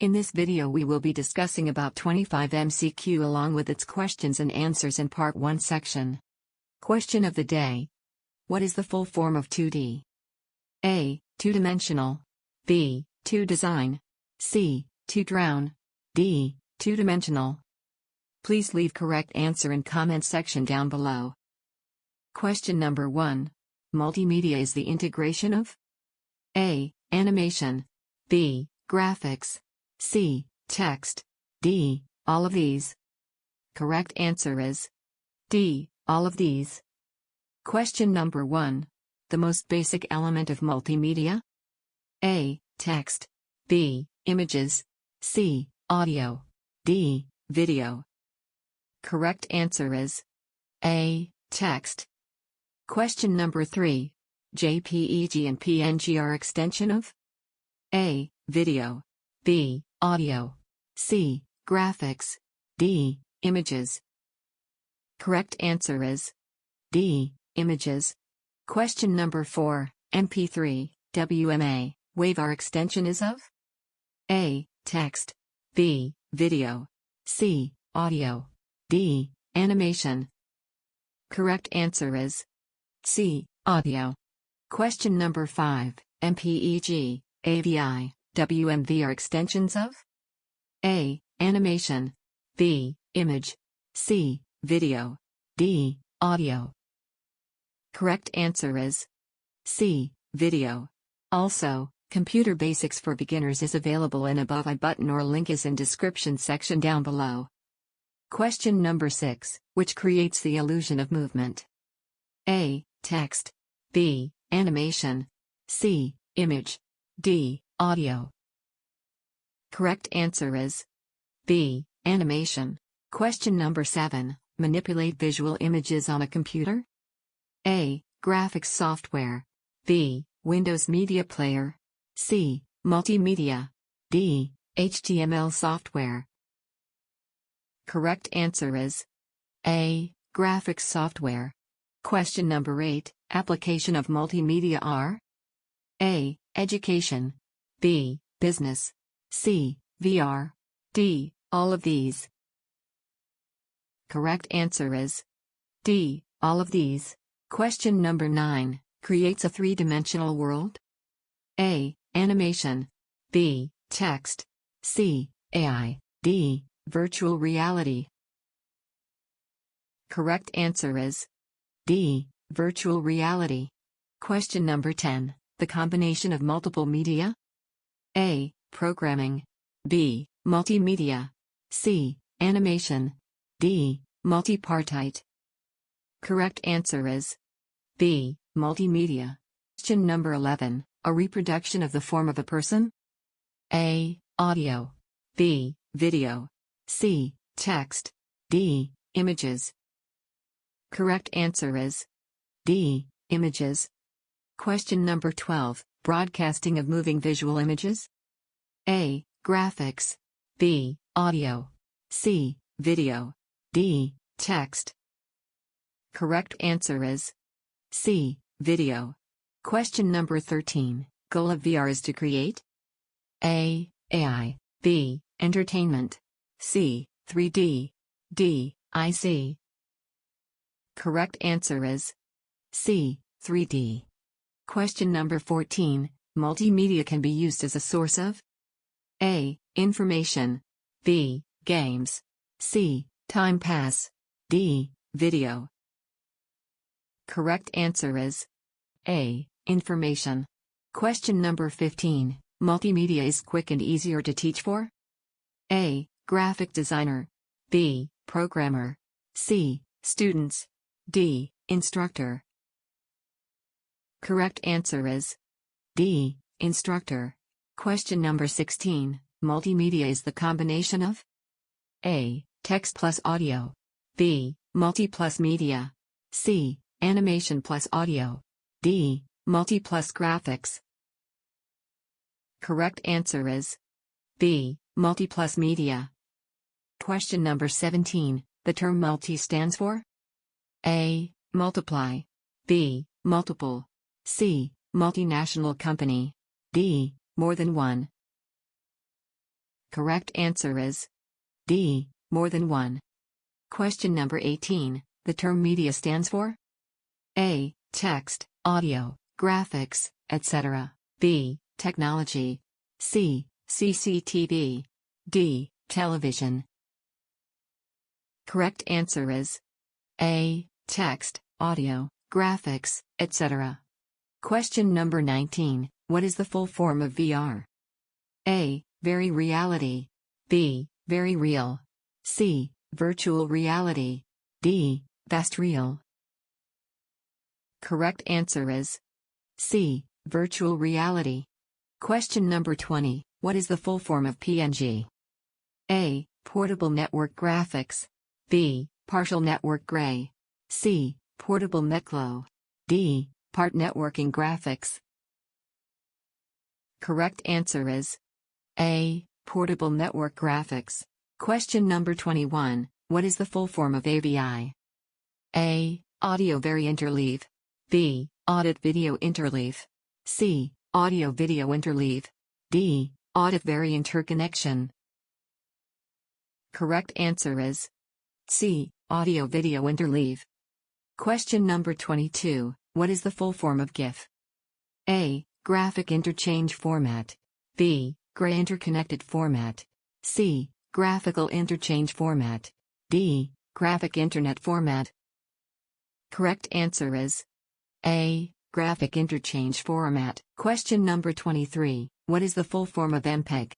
In this video we will be discussing about 25 MCQ along with its questions and answers in Part 1 section. Question of the day. What is the full form of 2D? A. Two-dimensional. B. Two-design. C. Two-drown. D. Two-dimensional. Please leave correct answer in comment section down below. Question number 1. Multimedia is the integration of A. Animation. B. Graphics. C. Text. D. All of these. Correct answer is D. All of these. Question number 1. The most basic element of multimedia? A. Text. B. Images. C. Audio. D. Video. Correct answer is A. Text. Question number 3. JPEG and PNG are extension of A. Video. B. Audio. C. Graphics. D. Images. Correct answer is D. Images. Question number 4. MP3, WMA, wave are extension is of A. Text. B. Video. C. Audio. D. Animation. Correct answer is C. Audio. Question number 5. MPEG, AVI, WMV are extensions of A. Animation. B. Image. C. Video. D. Audio. Correct answer is C. Video. Also, Computer Basics for Beginners is available in above I button or link is in description section down below. Question number 6. Which creates the illusion of movement? A. Text. B. Animation. C. Image. D. Audio. Correct answer is B. Animation. Question number 7. Manipulate visual images on a computer? A. Graphics software. B. Windows Media Player. C. Multimedia. D. HTML software. Correct answer is A. Graphics software. Question number 8. Application of multimedia are A. Education. B. Business. C. VR. D. All of these. Correct answer is D. All of these. Question number 9. Creates a three-dimensional world? A. Animation. B. Text. C. AI. D. Virtual reality. Correct answer is D. Virtual reality. Question number 10. The combination of multiple media? A. Programming. B. Multimedia. C. Animation. D. Multipartite. Correct answer is B. Multimedia. Question number 11. A reproduction of the form of a person? A. Audio. B. Video. C. Text. D. Images. Correct answer is D. Images. Question number 12. Broadcasting of moving visual images? A. Graphics. B. Audio. C. Video. D. Text. Correct answer is C. Video. Question number 13. Goal of VR is to create A. AI. B. Entertainment. C. 3D. D. IC. Correct answer is C. 3D. Question number 14. Multimedia can be used as a source of A. Information. B. Games. C. Time pass. D. Video. Correct answer is A. Information. Question number 15. Multimedia is quick and easier to teach for? A. Graphic designer. B. Programmer. C. Students. D. Instructor. Correct answer is D. Instructor. Question number 16. Multimedia is the combination of A. Text plus audio. B. Multi plus media. C. Animation plus audio. D. Multi plus graphics. Correct answer is B. Multi plus media. Question number 17. The term multi stands for A. Multiply. B. Multiple. C. Multinational company. D. More than one. Correct answer is D. More than one. Question number 18. The term media stands for A. Text, audio, graphics, etc. B. Technology. C. CCTV. D. Television. Correct answer is A. Text, audio, graphics, etc. Question number 19. What is the full form of VR? A. Very reality. B. Very real. C. Virtual reality. D. Vast real. Correct answer is C. Virtual reality. Question number 20. What is the full form of PNG? A. Portable network graphics. B. Partial network gray. C. Portable netglow. D. Part networking graphics. Correct answer is A. Portable network graphics. Question number 21. What is the full form of AVI? A. Audio Very Interleave. B. Audit Video Interleave. C. Audio Video Interleave. D. Audit Very Interconnection. Correct answer is C. Audio Video Interleave. Question number 22. What is the full form of GIF? A. Graphic Interchange Format. B. Gray Interconnected Format. C. Graphical Interchange Format. D. Graphic Internet Format. Correct answer is A. Graphic Interchange Format. Question number 23. What is the full form of MPEG?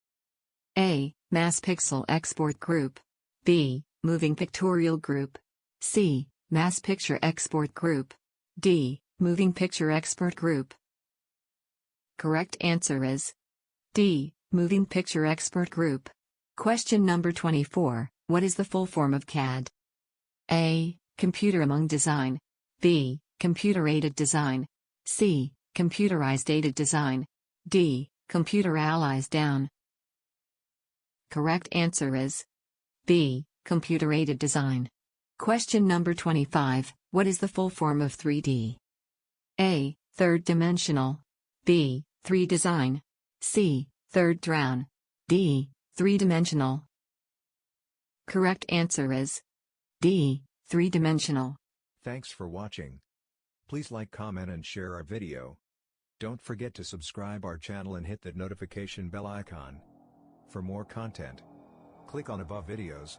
A. Mass Pixel Export Group. B. Moving Pictorial Group. C. Mass Picture Export Group. D. Moving Picture Export Group. Correct answer is D. Moving Picture Export Group. Question number 24. What is the full form of CAD? A. Computer Among Design. B. Computer-Aided Design. C. Computerized Aided Design. D. Computer-Allies Down. Correct answer is B. Computer-Aided Design. Question number 25. What is the full form of 3D? A. Third dimensional. B. 3 design. C. Third drown. D. Three-dimensional. Correct answer is D. Three-dimensional. Thanks for watching. Please like, comment and share our video. Don't forget to subscribe our channel and hit that notification bell icon. For more content, click on above videos.